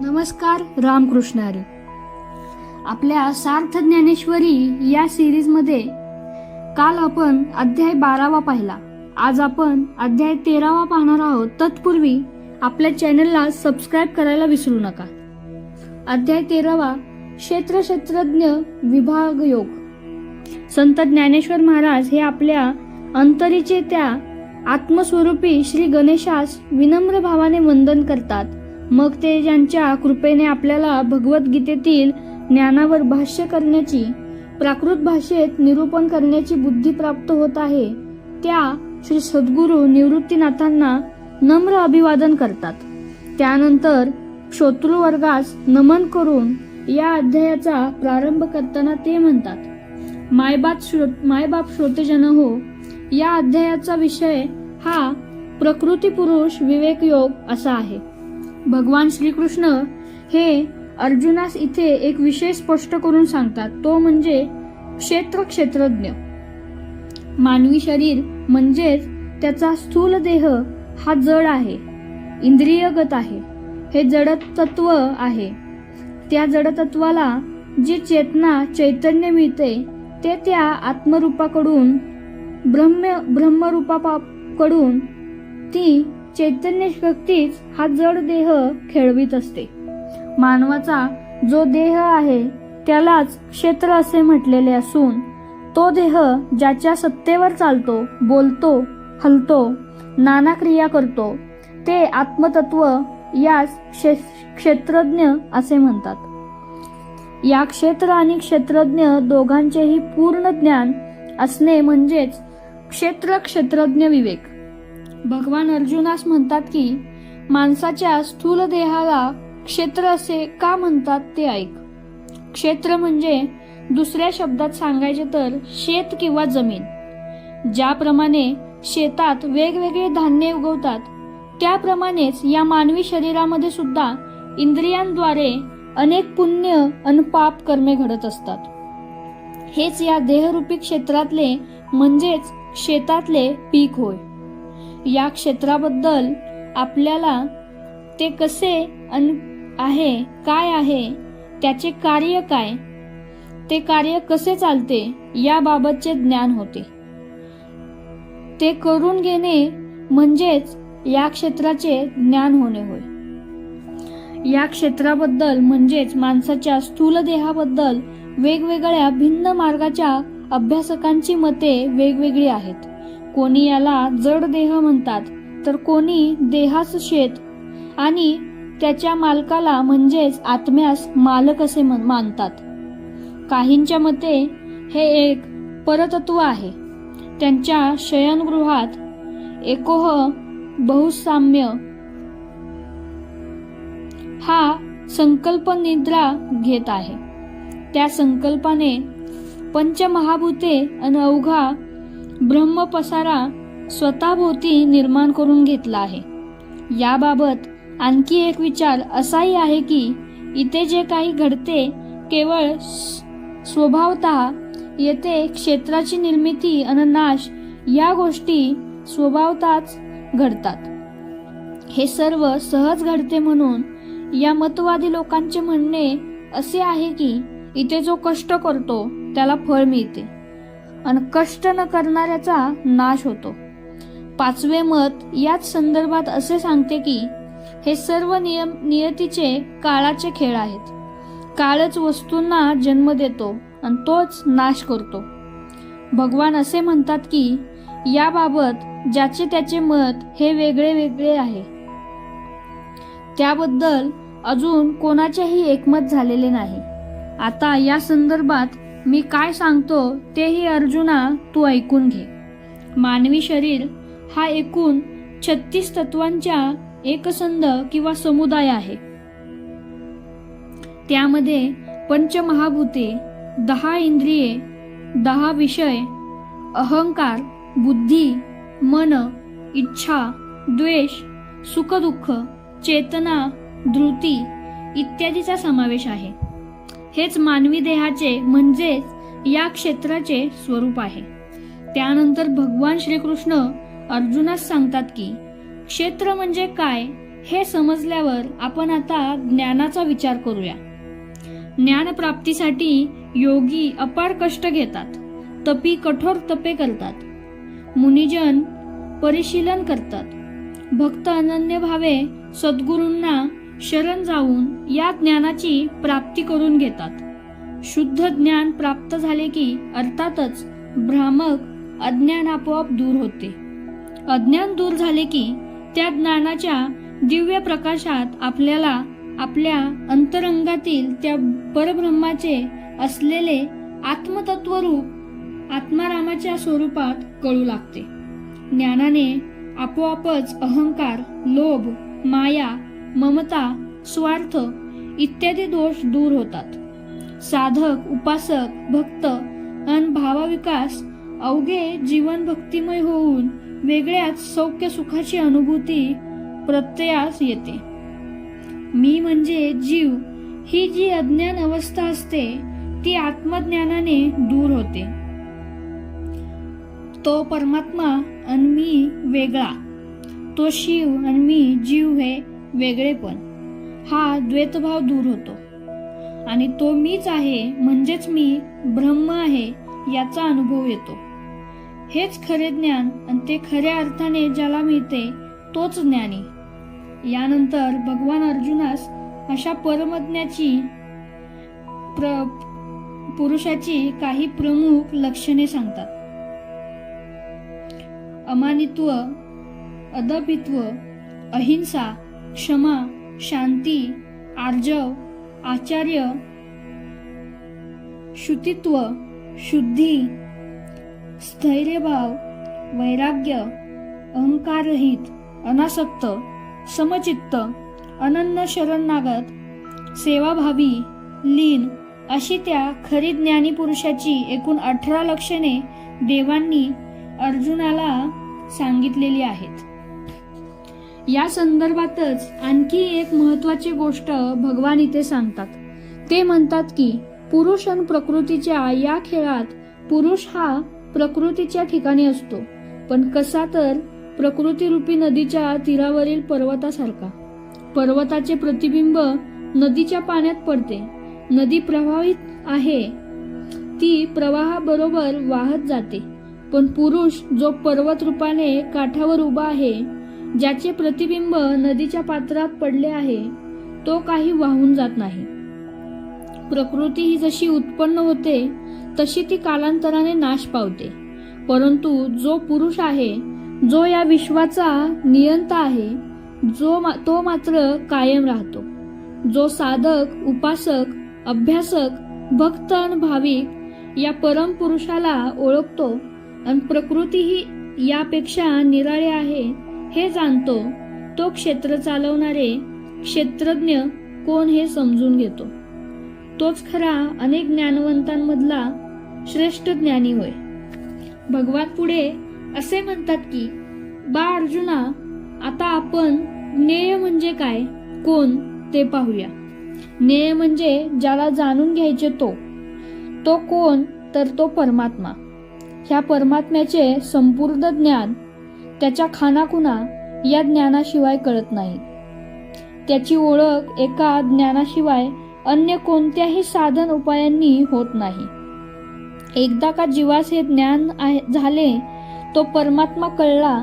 नमस्कार, रामकृष्ण हरी. आपल्या सार्थ ज्ञानेश्वरी या सिरीज मध्ये काल आपण अध्याय 12वा पाहिला. आज आपण अध्याय 13वा पाहणार आहोत. तत्पूर्वी आपल्या चॅनलला सबस्क्राईब करायला विसरू नका. अध्याय 13वा क्षेत्रज्ञ विभाग योग. संत ज्ञानेश्वर महाराज हे आपल्या अंतरीचे त्या आत्मस्वरूपी श्री गणेशास विनम्र भावाने वंदन करतात. मग ते ज्यांच्या कृपेने आपल्याला भगवद्गीतेतील ज्ञानावर भाष्य करण्याची, प्राकृत भाषेत निरूपण करण्याची बुद्धी प्राप्त होत आहे, त्या श्री सद्गुरु निवृत्तीनाथांना नम्र अभिवादन करतात. त्यानंतर श्रोतृवर्गास नमन करून या अध्यायाचा प्रारंभ करताना ते म्हणतात, मायबाप श्रोतेजन हो, या अध्यायाचा विषय हा प्रकृती पुरुष विवेक योग असा आहे. भगवान श्रीकृष्ण हे अर्जुनास इथे एक विषय स्पष्ट करून सांगतात, तो म्हणजे क्षेत्रज्ञ. मानवी शरीर म्हणजेच त्याचा स्थूल देह हा जड आहे, इंद्रियगत आहे, हे जडतत्व आहे. त्या जडतत्वाला जी चैतन्य मिळते ते त्या आत्मरूपाकडून, ब्रह्मरूपाकडून ती चैतन्य शक्तीच हा जड देह खेळवीत असते. मानवाचा जो देह आहे त्यालाच क्षेत्र असे म्हटलेले असून, तो देह ज्याच्या सत्तेवर चालतो, बोलतो, हलतो, नाना क्रिया करतो, ते आत्मतत्व यास क्षेत्रज्ञ असे म्हणतात. या क्षेत्र आणि क्षेत्रज्ञ दोघांचेही पूर्ण ज्ञान असणे म्हणजेच क्षेत्रज्ञ विवेक. भगवान अर्जुनास म्हणतात की माणसाच्या स्थूल देहाला क्षेत्र असे का म्हणतात ते ऐक. क्षेत्र म्हणजे दुसऱ्या शब्दात सांगायचे तर शेत किंवा जमीन. ज्याप्रमाणे शेतात वेगवेगळे धान्य उगवतात, त्याप्रमाणेच या मानवी शरीरामध्ये सुद्धा इंद्रियांद्वारे अनेक पुण्य आणि पाप कर्मे घडत असतात. हेच या देहरूपी क्षेत्रातले म्हणजेच शेतातले पीक होय. या क्षेत्राबद्दल आपल्याला ते कसे आहे, काय आहे, त्याचे कार्य काय, ते कार्य कसे चालते याबाबतचे ज्ञान होते. ते करून घेणे म्हणजेच या क्षेत्राचे ज्ञान होणे होय. या क्षेत्राबद्दल म्हणजेच माणसाच्या स्थूल देहाबद्दल वेगवेगळ्या भिन्न मार्गाच्या अभ्यासकांची मते वेगवेगळी आहेत. कोणी याला जड देह म्हणतात, तर कोणी देहास शेत आणि त्याच्या मालकाला म्हणजेच आत्म्यास मालक असे मानतात. काहींच्या मते हे एक परतत्व आहे. त्यांच्या शयनगृहात एकोह बहुसाम्य हा संकल्प निद्रा घेत आहे. त्या संकल्पाने पंचमहाभूते आणि अवघा ब्रह्मपसारा स्वतःभोवती निर्माण करून घेतला आहे. याबाबत आणखी एक विचार असाही आहे की इथे जे काही घडते केवळ स्वभावतः येथे क्षेत्राची निर्मिती आणि नाश या गोष्टी स्वभावतःच घडतात. हे सर्व सहज घडते म्हणून या मतवादी लोकांचे म्हणणे असे आहे की इथे जो कष्ट करतो त्याला फळ मिळते आणि कष्ट न करणाऱ्याचा नाश होतो. पाचवे मत याच संदर्भात असे सांगते की हे सर्व नियम नियतीचे काळाचे खेळ आहेत. काळच वस्तूंना जन्म देतो आणि तोच नाश करतो. भगवान असे म्हणतात की याबाबत ज्याचे त्याचे मत हे वेगळे वेगळे आहे. त्याबद्दल अजून कोणाचेही एकमत झालेले नाही. आता या संदर्भात मी काय सांगतो तेही अर्जुना तू ऐकून घे. मानवी शरीर हा एकूण 36 तत्वांच्या एकसंध किंवा समुदाय आहे. त्यामध्ये पंचमहाभूते, 10 इंद्रिये, 10 विषय, अहंकार, बुद्धी, मन, इच्छा, द्वेष, सुखदुःख, चेतना, धृती इत्यादीचा समावेश आहे. हेच मानवी देहाचे म्हणजेच या क्षेत्राचे स्वरूप आहे. त्यानंतर भगवान श्रीकृष्ण अर्जुनास सांगतात की क्षेत्र म्हणजे काय हे समजल्यावर आपण आता ज्ञानाचा विचार करूया. ज्ञानप्राप्तीसाठी योगी अपार कष्ट घेतात, तपी कठोर तपे करतात, मुनिजन परिशीलन करतात, भक्त अनन्य भावे सद्गुरूंना शरण जाऊन या ज्ञानाची प्राप्ती करून घेतात. शुद्ध ज्ञान प्राप्त झाले की अर्थातच भ्रामक अज्ञान आपोआप दूर होते. अज्ञान दूर झाले की त्या ज्ञानाच्या दिव्य प्रकाशात आपल्याला आपल्या अंतरंगातील त्या परब्रह्माचे असलेले आत्मतत्वरूप आत्मारामाच्या स्वरूपात कळू लागते. ज्ञानाने आपोआपच अहंकार, लोभ, माया, ममता, स्वार्थ इत्यादी दोष दूर होतात. साधक, उपासक, भक्त आणि भावविकास अवघे जीवन भक्तिमय होऊन वेगळ्याच सौख्य सुखाची अनुभूती प्रत्ययास येते. मी म्हणजे जीव ही जी अज्ञान अवस्था असते ती आत्मज्ञानाने दूर होते. तो परमात्मा आणि मी वेगळा, तो शिव आणि मी जीव हे वेगळेपण, हा द्वैतभाव दूर होतो आणि तो मीच आहे म्हणजेच मी ब्रह्म आहे याचा अनुभव येतो. हेच खरे ज्ञान आणि ते खऱ्या अर्थाने ज्याला मिळते तोच ज्ञानी. यानंतर भगवान अर्जुनास अशा परमज्ञाची पुरुषाची काही प्रमुख लक्षणे सांगतात. अमानित्व, अदपित्व, अहिंसा, क्षमा, शांती, आर्जव, आचार्य, शुचित्व, शुद्धी, स्थैर्यभाव, वैराग्य, अहंकाररहित, अनासक्त, समचित्त, अनन्य शरणागत, सेवाभावी, लीन अशी त्या खरी ज्ञानी पुरुषाची एकूण 18 लक्षणे देवांनी अर्जुनाला सांगितलेली आहेत. या संदर्भातच आणखी एक महत्वाची गोष्ट भगवान इथे सांगतात. ते म्हणतात की पुरुष आणि प्रकृतीच्या या खेळात पुरुष हा प्रकृतीच्या ठिकाणी असतो, पण कसा तर प्रकृतीरूपी नदीच्या तीरावरील पर्वतासारखा. पर्वताचे प्रतिबिंब नदीच्या पाण्यात पडते. नदी प्रवाहित आहे, ती प्रवाहाबरोबर वाहत जाते, पण पुरुष जो पर्वत रूपाने काठावर उभा आहे, ज्याचे प्रतिबिंब नदीच्या पात्रात पडले आहे, तो काही वाहून जात नाही. प्रकृती ही जशी उत्पन्न होते तशी ती कालांतराने नाश पावते, परंतु जो पुरुष आहे, जो या विश्वाचा नियंता आहे, तो मात्र कायम राहतो. जो साधक, उपासक, अभ्यासक, भक्त आणि भाविक या परम पुरुषाला ओळखतो आणि प्रकृती ही यापेक्षा निराळे आहे हे जाणतो, तो क्षेत्र चालवणारे क्षेत्रज्ञ कोण हे समजून घेतो. तोच खरा अनेक ज्ञानवंतांमधला श्रेष्ठ ज्ञानी होय. भगवान पुढे असे म्हणतात की बा अर्जुना, आता आपण ज्ञेय म्हणजे काय, कोण ते पाहूया. ज्ञेय म्हणजे ज्याला जाणून घ्यायचे तो कोण तर तो परमात्मा. ह्या परमात्म्याचे संपूर्ण ज्ञान त्याच्या खानाखुणा या ज्ञानाशिवाय कळत नाही. त्याची ओळख एका ज्ञानाशिवाय अन्य कोणत्याही साधन उपायांनी होत नाही. एकदा का जीवास हे ज्ञान झाले, तो परमात्मा कळला,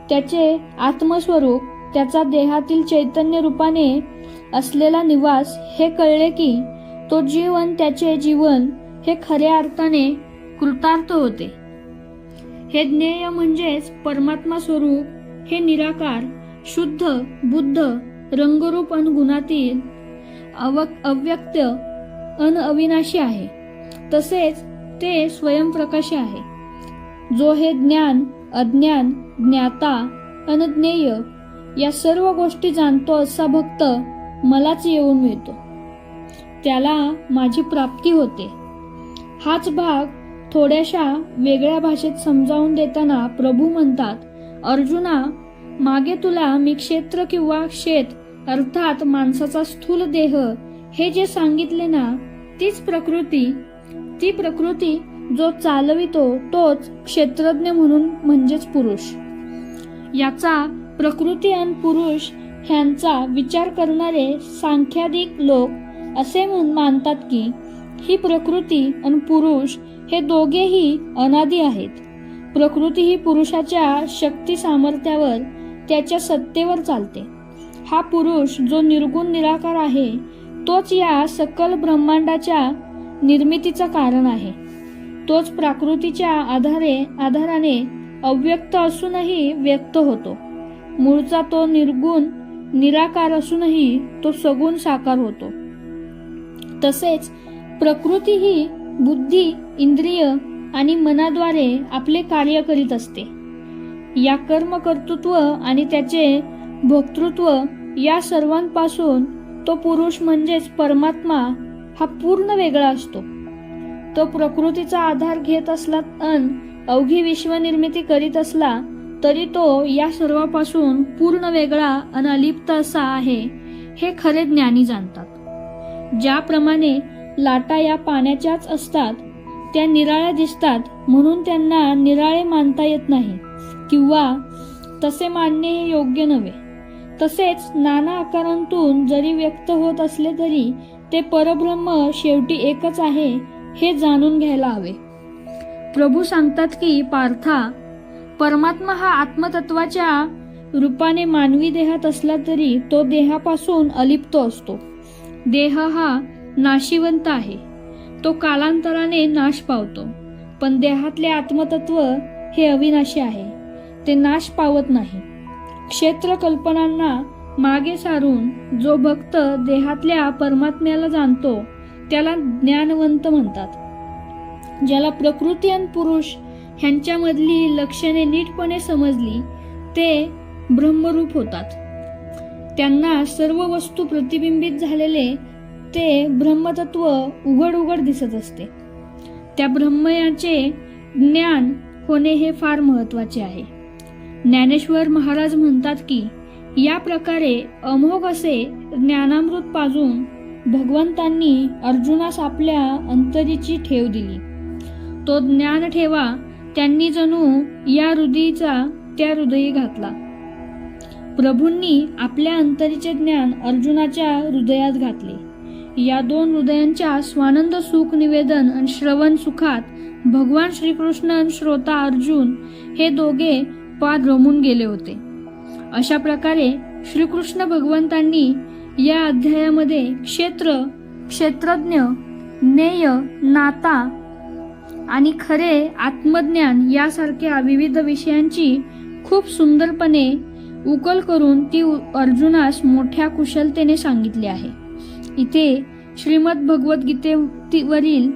त्याचे आत्मस्वरूप, त्याचा देहातील चैतन्य रूपाने असलेला निवास हे कळले की तो जीवन, त्याचे जीवन हे खऱ्या अर्थाने कृतार्थ होते. हे ज्ञेय म्हणजेच परमात्मा स्वरूप, हे निराकार, शुद्ध, बुद्ध, रंगरूप अन गुणातील अव्यक्त अन अविनाशी आहे. तसेच ते स्वयंप्रकाशी आहे. जो हे ज्ञान, अज्ञान, ज्ञाता, अनज्ञेय या सर्व गोष्टी जाणतो असा भक्त मलाच येऊन मिळतो. त्याला माझी प्राप्ती होते. हाच भाग थोड्याशा वेगळ्या भाषेत समजावून देताना प्रभू म्हणतात, अर्जुना, मागे तुला मी क्षेत्र किंवा क्षेत अर्थात माणसाचा स्थूल देह हे जे सांगितले ना, तीच प्रकृती, ती प्रकृती जो चालवितो तोच क्षेत्रज्ञ म्हणून म्हणजेच पुरुष. याचा प्रकृती आणि पुरुष ह्यांचा विचार करणारे सांख्याधिक लोक असे मानतात की ही प्रकृती आणि पुरुष हे दोघेही अनादी आहेत. प्रकृती ही पुरुषाच्या शक्ती सामर्थ्यावर, त्याच्या सत्तेवर चालते. हा पुरुष जो निर्गुण निराकार आहे तोच या सकल ब्रह्मांडाच्या निर्मितीचं कारण आहे. तोच प्राकृतीच्या आधाराने अव्यक्त असूनही व्यक्त होतो. मूळचा तो निर्गुण निराकार असूनही तो सगुण साकार होतो. तसेच प्रकृती ही बुद्धी, इंद्रिय आणि मनाद्वारे आपले कार्य करीत असते. या कर्तृत्व आणि त्याचे भोक्तृत्व या सर्वांपासून तो पुरुष म्हणजेच परमात्मा हा पूर्ण वेगळा असतो. तो प्रकृतीचा आधार घेत असला अन अवघी विश्वनिर्मिती करीत असला तरी तो या सर्वांपासून पूर्ण वेगळा आणि अलिप्त असा आहे, हे खरे ज्ञानी जाणतात. ज्याप्रमाणे लाटा या पाण्याच्याच असतात, त्या निराळ्या दिसतात म्हणून त्यांना निराळे मानता येत नाही किंवा तसे मानणे हे योग्य नव्हे. तसेच नाना आकारांतून जरी व्यक्त होत असले तरी ते परब्रह्म शेवटी एकच आहे हे जाणून घ्यायला हवे. प्रभू सांगतात की पार्था, परमात्मा हा आत्मतत्वाच्या रूपाने मानवी देहात असला तरी तो देहापासून अलिप्त असतो. देह हा नाशिवंत आहे, तो कालांतराने नाश पावतो. पण देहातले आत्मतत्व हे अविनाशी आहे, ते नाश पावत नाही. क्षेत्र कल्पनांना मागे सारून जो भक्त देहातल्या परमात्म्याला जाणतो त्याला ज्ञानवंत म्हणतात. ज्याला प्रकृती आणि पुरुष ह्यांच्यामधली लक्षणे नीटपणे समजली ते ब्रह्मरूप होतात. त्यांना सर्व वस्तू प्रतिबिंबित झालेले ते ब्रह्मतत्व उघड दिसत असते. त्या ब्रह्मयाचे ज्ञान होणे हे फार महत्वाचे आहे. ज्ञानेश्वर महाराज म्हणतात की या प्रकारे अमोघ असे ज्ञानामृत पाजून भगवंतांनी अर्जुनास आपल्या अंतरीची ठेव दिली. तो ज्ञान ठेवा त्यांनी जणू या हृदयीचा त्या हृदयी घातला. प्रभूंनी आपल्या अंतरीचे ज्ञान अर्जुनाच्या हृदयात घातले. या दोन हृदयांच्या स्वानंद सुख निवेदन आणि श्रवण सुखात भगवान श्रीकृष्ण आणि श्रोता अर्जुन हे दोघे पार रमून गेले होते. अशा प्रकारे श्रीकृष्ण भगवंतांनी या अध्यायामध्ये क्षेत्रज्ञ, ज्ञेय, नाता आणि खरे आत्मज्ञान यासारख्या विविध विषयांची खूप सुंदरपणे उकल करून ती अर्जुनास मोठ्या कुशलतेने सांगितली आहे. इथे श्रीमद भगवद्गीतेवरील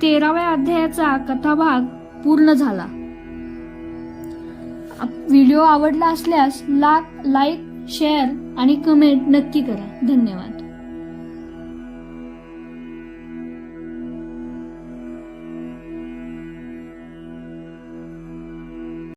13व्या अध्यायाचा कथाभाग पूर्ण झाला. व्हिडिओ आवडला असल्यास लाईक, शेअर आणि कमेंट नक्की करा. धन्यवाद.